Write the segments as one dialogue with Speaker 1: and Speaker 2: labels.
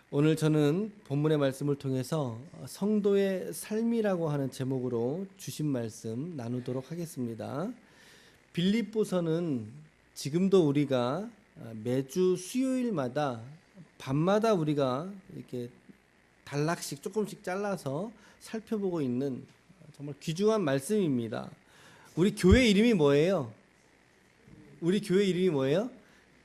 Speaker 1: 오늘 저는 본문의 말씀을 통해서 성도의 삶이라고 하는 제목으로 주신 말씀 나누도록 하겠습니다. 빌립보서는 지금도 우리가 매주 수요일마다 밤마다 우리가 이렇게 단락씩 조금씩 잘라서 살펴보고 있는 정말 귀중한 말씀입니다. 우리 교회 이름이 뭐예요? 우리 교회 이름이 뭐예요?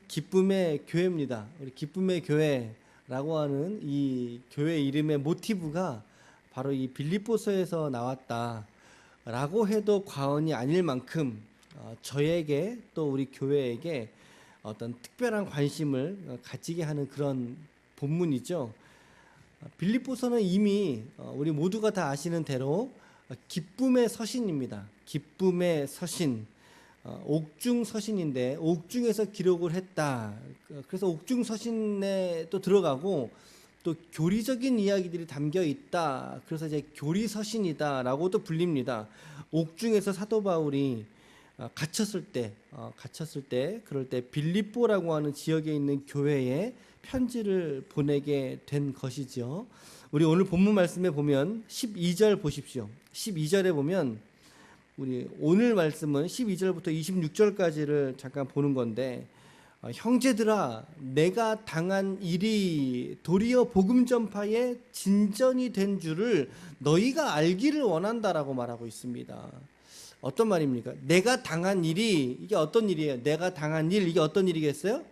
Speaker 1: 기쁨의 교회입니다. 우리 기쁨의 교회라고 하는 이 교회 이름의 모티브가 바로 이 빌립보서에서 나왔다라고 해도 과언이 아닐 만큼 저에게 또 우리 교회에게 어떤 특별한 관심을 가지게 하는 그런 본문이죠. 빌립보서는 이미 우리 모두가 다 아시는 대로 기쁨의 서신입니다. 기쁨의 서신, 옥중 서신인데 옥중에서 기록을 했다. 그래서 옥중 서신에 또 들어가고 또 교리적인 이야기들이 담겨 있다. 그래서 이제 교리 서신이다라고도 불립니다. 옥중에서 사도 바울이 갇혔을 때 그럴 때 빌립보라고 하는 지역에 있는 교회에 편지를 보내게 된 것이죠. 우리 오늘 본문 말씀에 보면 12절 보십시오. 12절에 보면 우리 오늘 말씀은 12절부터 26절까지를 잠깐 보는 건데, 형제들아 내가 당한 일이 도리어 복음 전파의 진전이 된 줄을 너희가 알기를 원한다라고 말하고 있습니다. 어떤 말입니까? 내가 당한 일이, 이게 어떤 일이에요? 내가 당한 일, 이게 어떤 일이겠어요?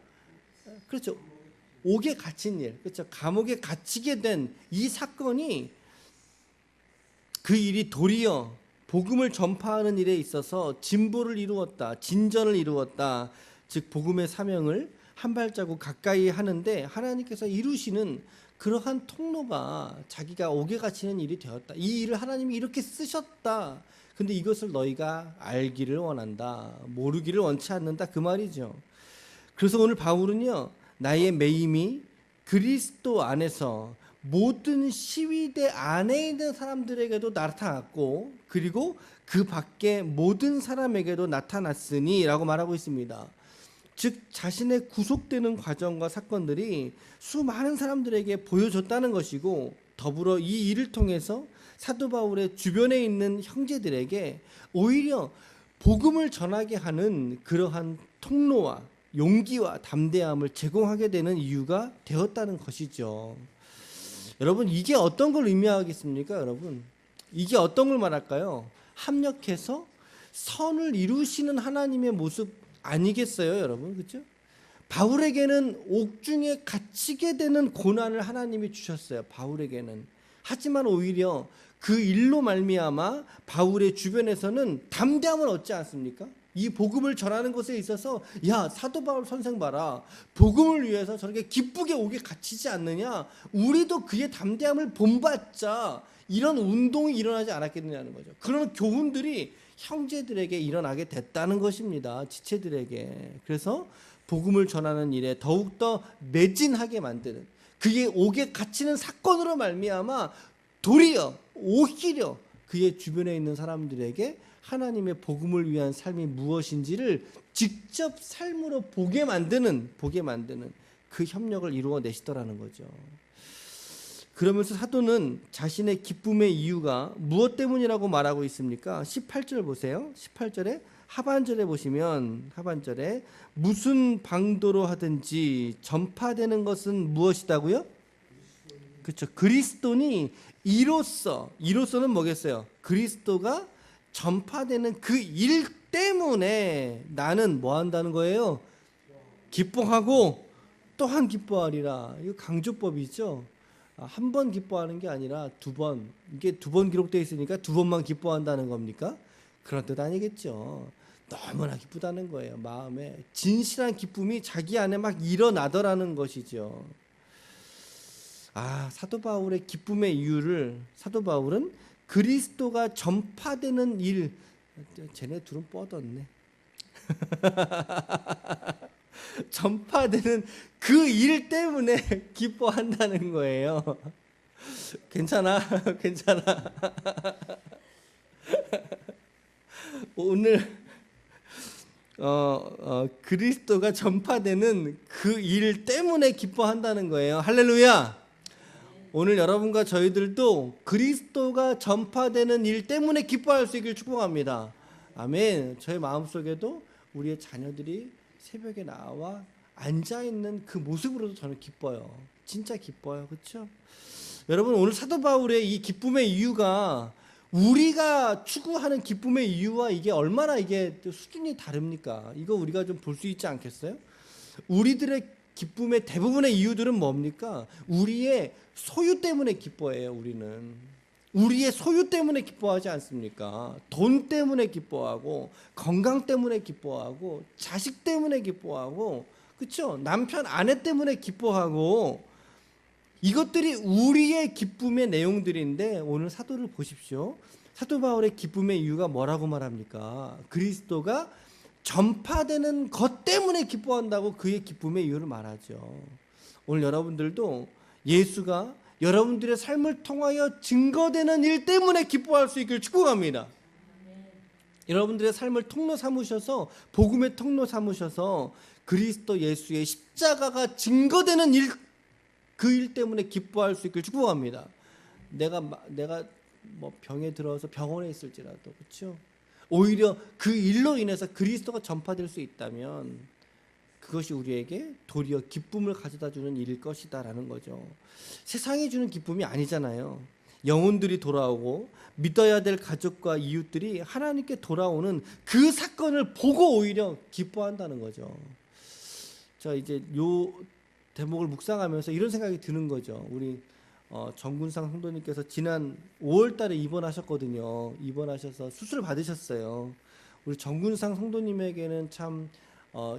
Speaker 1: 그렇죠. 옥에 갇힌 일, 그렇죠. 감옥에 갇히게 된 이 사건이, 그 일이 도리어 복음을 전파하는 일에 있어서 진보를 이루었다, 진전을 이루었다. 즉 복음의 사명을 한 발자국 가까이 하는데 하나님께서 이루시는 그러한 통로가 자기가 옥에 갇히는 일이 되었다. 이 일을 하나님이 이렇게 쓰셨다. 근데 이것을 너희가 알기를 원한다, 모르기를 원치 않는다, 그 말이죠. 그래서 오늘 바울은요, 나의 매임이 그리스도 안에서 모든 시위대 안에 있는 사람들에게도 나타났고 그리고 그 밖에 모든 사람에게도 나타났으니 라고 말하고 있습니다. 즉 자신의 구속되는 과정과 사건들이 수많은 사람들에게 보여줬다는 것이고, 더불어 이 일을 통해서 사도 바울의 주변에 있는 형제들에게 오히려 복음을 전하게 하는 그러한 통로와 용기와 담대함을 제공하게 되는 이유가 되었다는 것이죠. 여러분, 이게 어떤 걸 의미하겠습니까? 여러분, 이게 어떤 걸 말할까요? 합력해서 선을 이루시는 하나님의 모습 아니겠어요, 여러분? 그렇죠? 바울에게는 옥중에 갇히게 되는 고난을 하나님이 주셨어요, 바울에게는. 하지만 오히려 그 일로 말미암아 바울의 주변에서는 담대함을 얻지 않습니까? 이 복음을 전하는 것에 있어서, 야, 사도 바울 선생 봐라, 복음을 위해서 저렇게 기쁘게 옥에 갇히지 않느냐, 우리도 그의 담대함을 본받자, 이런 운동이 일어나지 않았겠느냐는 거죠. 그런 교훈들이 형제들에게 일어나게 됐다는 것입니다, 지체들에게. 그래서 복음을 전하는 일에 더욱더 매진하게 만드는, 그게 옥에 갇히는 사건으로 말미암아 도리어 오히려 그의 주변에 있는 사람들에게 하나님의 복음을 위한 삶이 무엇인지를 직접 삶으로 보게 만드는 그 협력을 이루어내시더라는 거죠. 그러면서 사도는 자신의 기쁨의 이유가 무엇 때문이라고 말하고 있습니까? 18절 보세요. 18절에 하반절에 보시면, 하반절에 무슨 방도로 하든지 전파되는 것은 무엇이다고요? 그렇죠. 그리스도니 이로서는 뭐겠어요? 그리스도가 전파되는 그 일 때문에 나는 뭐 한다는 거예요? 기뻐하고 또한 기뻐하리라. 이거 강조법이죠. 한 번 기뻐하는 게 아니라 두 번, 이게 두 번 기록되어 있으니까 두 번만 기뻐한다는 겁니까? 그런 뜻 아니겠죠. 너무나 기쁘다는 거예요. 마음에 진실한 기쁨이 자기 안에 막 일어나더라는 것이죠. 사도 바울의 기쁨의 이유를, 사도 바울은 그리스도가 전파되는 일, 쟤네 둘은 뻗었네. 전파되는 그 일 때문에 기뻐한다는 거예요. 괜찮아? 괜찮아? 오늘 그리스도가 전파되는 그 일 때문에 기뻐한다는 거예요. 할렐루야. 오늘 여러분과 저희들도 그리스도가 전파되는 일 때문에 기뻐할 수 있기를 축복합니다. 아멘. 저희 마음속에도 우리의 자녀들이 새벽에 나와 앉아있는 그 모습으로도 저는 기뻐요. 진짜 기뻐요. 그렇죠? 여러분, 오늘 사도 바울의 이 기쁨의 이유가 우리가 추구하는 기쁨의 이유와 이게 얼마나 이게 수준이 다릅니까? 이거 우리가 좀 볼 수 있지 않겠어요? 우리들의 기쁨의 대부분의 이유들은 뭡니까? 우리의 소유 때문에 기뻐해요. 우리는 우리의 소유 때문에 기뻐하지 않습니까? 돈 때문에 기뻐하고, 건강 때문에 기뻐하고, 자식 때문에 기뻐하고, 그렇죠? 남편 아내 때문에 기뻐하고, 이것들이 우리의 기쁨의 내용들인데 오늘 사도를 보십시오. 사도 바울의 기쁨의 이유가 뭐라고 말합니까? 그리스도가 전파되는 것 때문에 기뻐한다고 그의 기쁨의 이유를 말하죠. 오늘 여러분들도 예수가 여러분들의 삶을 통하여 증거되는 일 때문에 기뻐할 수 있기를 축복합니다. 여러분들의 삶을 통로 삼으셔서, 복음의 통로 삼으셔서 그리스도 예수의 십자가가 증거되는 일, 그 일 때문에 기뻐할 수 있기를 축복합니다. 내가 뭐 병에 들어서 병원에 있을지라도, 그렇죠? 오히려 그 일로 인해서 그리스도가 전파될 수 있다면 그것이 우리에게 도리어 기쁨을 가져다 주는 일일 것이다라는 거죠. 세상이 주는 기쁨이 아니잖아요. 영혼들이 돌아오고 믿어야 될 가족과 이웃들이 하나님께 돌아오는 그 사건을 보고 오히려 기뻐한다는 거죠. 자, 이제 요 대목을 묵상하면서 이런 생각이 드는 거죠. 우리 정군상 성도님께서 지난 5월 달에 입원하셨거든요. 입원하셔서 수술 받으셨어요. 우리 정군상 성도님에게는 참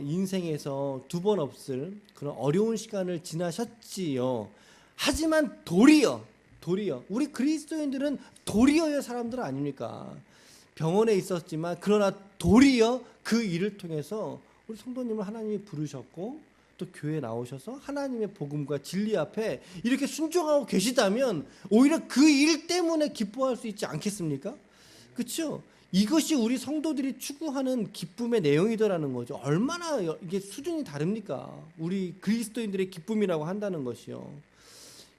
Speaker 1: 인생에서 두 번 없을 그런 어려운 시간을 지나셨지요. 하지만 도리어 우리 그리스도인들은 도리어의 사람들 아닙니까? 병원에 있었지만 그러나 도리어 그 일을 통해서 우리 성도님을 하나님이 부르셨고 또 교회에 나오셔서 하나님의 복음과 진리 앞에 이렇게 순종하고 계시다면 오히려 그 일 때문에 기뻐할 수 있지 않겠습니까? 그렇죠? 이것이 우리 성도들이 추구하는 기쁨의 내용이더라는 거죠. 얼마나 이게 수준이 다릅니까? 우리 그리스도인들의 기쁨이라고 한다는 것이요.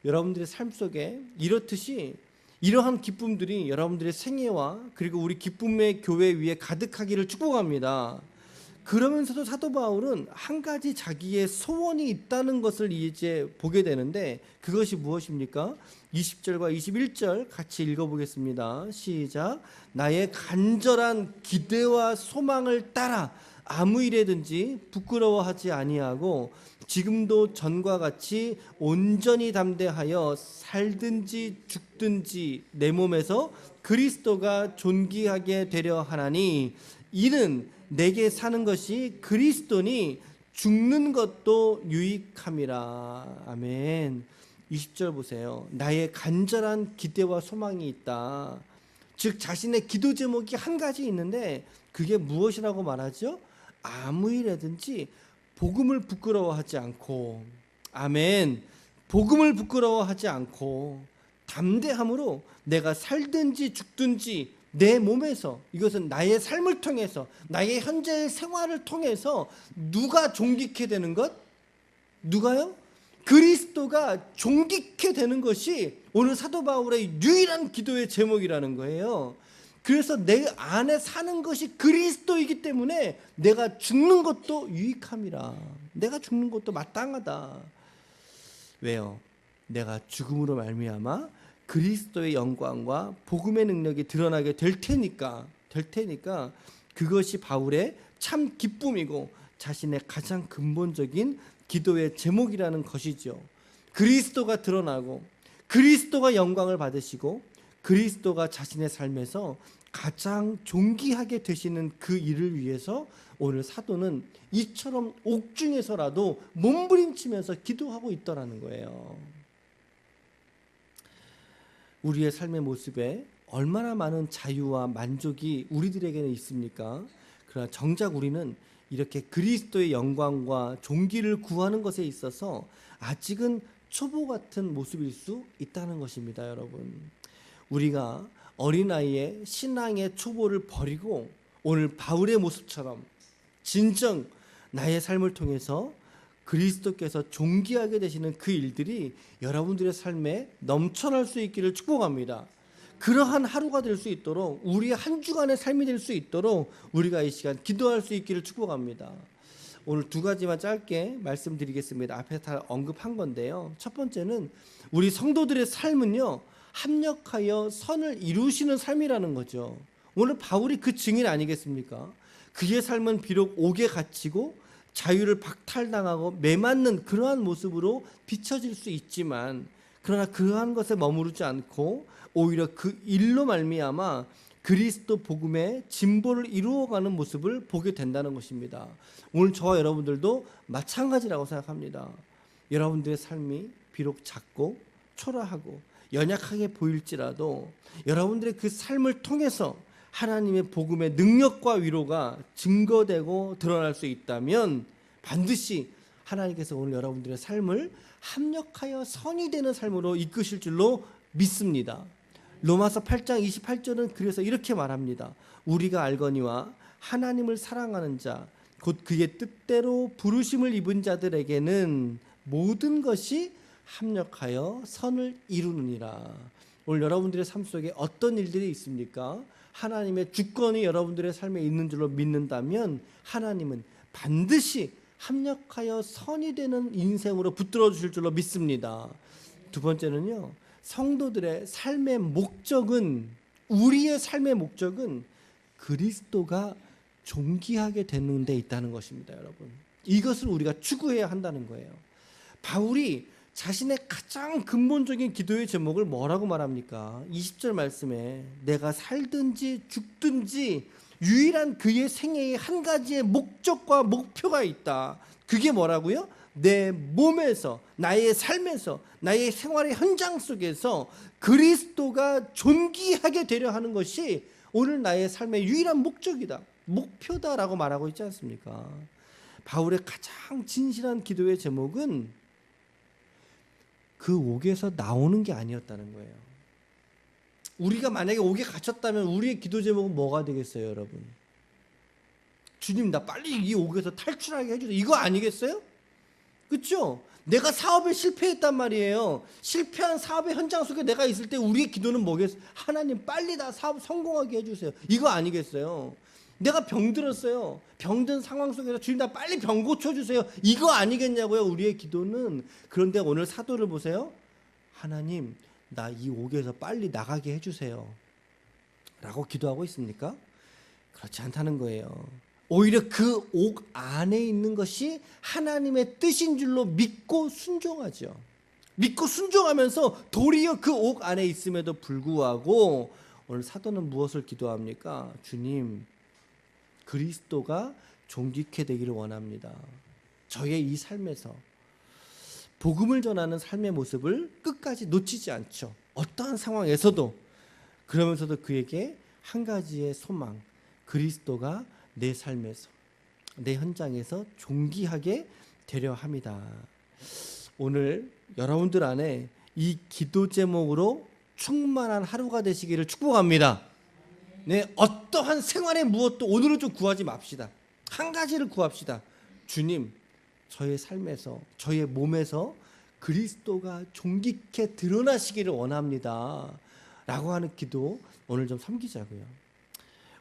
Speaker 1: 여러분들의 삶 속에 이렇듯이 이러한 기쁨들이 여러분들의 생애와 그리고 우리 기쁨의 교회 위에 가득하기를 축복합니다. 그러면서도 사도 바울은 한 가지 자기의 소원이 있다는 것을 이제 보게 되는데 그것이 무엇입니까? 20절과 21절 같이 읽어보겠습니다. 시작. 나의 간절한 기대와 소망을 따라 아무 일에든지 부끄러워하지 아니하고 지금도 전과 같이 온전히 담대하여 살든지 죽든지 내 몸에서 그리스도가 존귀하게 되려 하나니 이는 내게 사는 것이 그리스도니 죽는 것도 유익함이라. 아멘. 20절 보세요. 나의 간절한 기대와 소망이 있다. 즉 자신의 기도 제목이 한 가지 있는데 그게 무엇이라고 말하죠? 아무 일에든지 복음을 부끄러워하지 않고, 아멘, 복음을 부끄러워하지 않고 담대함으로 내가 살든지 죽든지 내 몸에서, 이것은 나의 삶을 통해서 나의 현재의 생활을 통해서 누가 존귀케 되는 것? 누가요? 그리스도가 존귀케 되는 것이 오늘 사도 바울의 유일한 기도의 제목이라는 거예요. 그래서 내 안에 사는 것이 그리스도이기 때문에 내가 죽는 것도 유익함이라. 내가 죽는 것도 마땅하다. 왜요? 내가 죽음으로 말미암아 그리스도의 영광과 복음의 능력이 드러나게 될 테니까 그것이 바울의 참 기쁨이고 자신의 가장 근본적인 기도의 제목이라는 것이죠. 그리스도가 드러나고 그리스도가 영광을 받으시고 그리스도가 자신의 삶에서 가장 존귀하게 되시는 그 일을 위해서 오늘 사도는 이처럼 옥중에서라도 몸부림치면서 기도하고 있더라는 거예요. 우리의 삶의 모습에 얼마나 많은 자유와 만족이 우리들에게는 있습니까? 그러나 정작 우리는 이렇게 그리스도의 영광과 존귀를 구하는 것에 있어서 아직은 초보 같은 모습일 수 있다는 것입니다, 여러분. 우리가 어린아이의 신앙의 초보를 버리고 오늘 바울의 모습처럼 진정 나의 삶을 통해서 그리스도께서 존귀하게 되시는 그 일들이 여러분들의 삶에 넘쳐날 수 있기를 축복합니다. 그러한 하루가 될 수 있도록, 우리의 한 주간의 삶이 될 수 있도록 우리가 이 시간 기도할 수 있기를 축복합니다. 오늘 두 가지만 짧게 말씀드리겠습니다. 앞에 다 언급한 건데요. 첫 번째는 우리 성도들의 삶은요, 합력하여 선을 이루시는 삶이라는 거죠. 오늘 바울이 그 증인 아니겠습니까? 그의 삶은 비록 옥에 갇히고 자유를 박탈당하고 매맞는 그러한 모습으로 비춰질 수 있지만, 그러나 그러한 것에 머무르지 않고 오히려 그 일로 말미암아 그리스도 복음의 진보를 이루어가는 모습을 보게 된다는 것입니다. 오늘 저와 여러분들도 마찬가지라고 생각합니다. 여러분들의 삶이 비록 작고 초라하고 연약하게 보일지라도 여러분들의 그 삶을 통해서 하나님의 복음의 능력과 위로가 증거되고 드러날 수 있다면 반드시 하나님께서 오늘 여러분들의 삶을 합력하여 선이 되는 삶으로 이끄실 줄로 믿습니다. 로마서 8장 28절은 그래서 이렇게 말합니다. 우리가 알거니와 하나님을 사랑하는 자 곧 그의 뜻대로 부르심을 입은 자들에게는 모든 것이 합력하여 선을 이루느니라. 오늘 여러분들의 삶 속에 어떤 일들이 있습니까? 하나님의 주권이 여러분들의 삶에 있는 줄로 믿는다면 하나님은 반드시 합력하여 선이 되는 인생으로 붙들어 주실 줄로 믿습니다. 두 번째는요, 성도들의 삶의 목적은, 우리의 삶의 목적은 그리스도가 존귀하게 되는 데 있다는 것입니다. 여러분, 이것을 우리가 추구해야 한다는 거예요. 바울이 자신의 가장 근본적인 기도의 제목을 뭐라고 말합니까? 20절 말씀에 내가 살든지 죽든지 유일한 그의 생애의 한 가지의 목적과 목표가 있다. 그게 뭐라고요? 내 몸에서, 나의 삶에서, 나의 생활의 현장 속에서 그리스도가 존귀하게 되려 하는 것이 오늘 나의 삶의 유일한 목적이다, 목표다라고 말하고 있지 않습니까? 바울의 가장 진실한 기도의 제목은 그 옥에서 나오는 게 아니었다는 거예요. 우리가 만약에 옥에 갇혔다면 우리의 기도 제목은 뭐가 되겠어요, 여러분? 주님, 나 빨리 이 옥에서 탈출하게 해주세요. 이거 아니겠어요? 그렇죠? 내가 사업에 실패했단 말이에요. 실패한 사업의 현장 속에 내가 있을 때 우리의 기도는 뭐겠어요? 하나님, 빨리 나 사업 성공하게 해주세요. 이거 아니겠어요? 내가 병들었어요. 병든 상황 속에서 주님, 나 빨리 병 고쳐주세요. 이거 아니겠냐고요, 우리의 기도는. 그런데 오늘 사도를 보세요. 하나님, 나 이 옥에서 빨리 나가게 해주세요 라고 기도하고 있습니까? 그렇지 않다는 거예요. 오히려 그 옥 안에 있는 것이 하나님의 뜻인 줄로 믿고 순종하죠. 믿고 순종하면서 도리어 그 옥 안에 있음에도 불구하고 오늘 사도는 무엇을 기도합니까? 주님, 그리스도가 존귀케 되기를 원합니다. 저의 이 삶에서 복음을 전하는 삶의 모습을 끝까지 놓치지 않죠. 어떠한 상황에서도. 그러면서도 그에게 한 가지의 소망, 그리스도가 내 삶에서, 내 현장에서 존귀하게 되려 합니다. 오늘 여러분들 안에 이 기도 제목으로 충만한 하루가 되시기를 축복합니다. 네, 어떠한 생활의 무엇도 오늘은 좀 구하지 맙시다. 한 가지를 구합시다. 주님, 저의 삶에서, 저의 몸에서 그리스도가 존귀케 드러나시기를 원합니다 라고 하는 기도 오늘 좀 섬기자고요.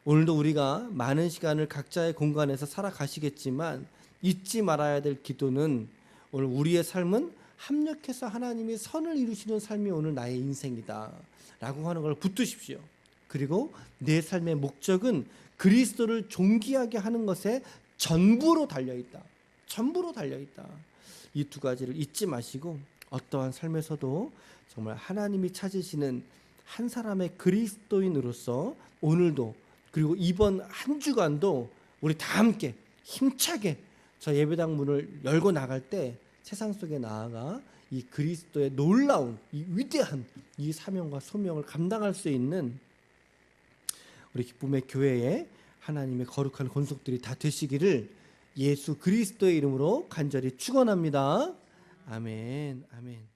Speaker 1: 오늘도 우리가 많은 시간을 각자의 공간에서 살아가시겠지만 잊지 말아야 될 기도는, 오늘 우리의 삶은 합력해서 하나님이 선을 이루시는 삶이 오늘 나의 인생이다 라고 하는 걸 붙드십시오. 그리고 내 삶의 목적은 그리스도를 존귀하게 하는 것에 전부로 달려있다. 전부로 달려있다. 이 두 가지를 잊지 마시고 어떠한 삶에서도 정말 하나님이 찾으시는 한 사람의 그리스도인으로서 오늘도, 그리고 이번 한 주간도 우리 다 함께 힘차게 저 예배당 문을 열고 나갈 때 세상 속에 나아가 이 그리스도의 놀라운, 이 위대한 이 사명과 소명을 감당할 수 있는 우리 기쁨의 교회에 하나님의 거룩한 권속들이 다 되시기를 예수 그리스도의 이름으로 간절히 축원합니다. 아멘. 아멘.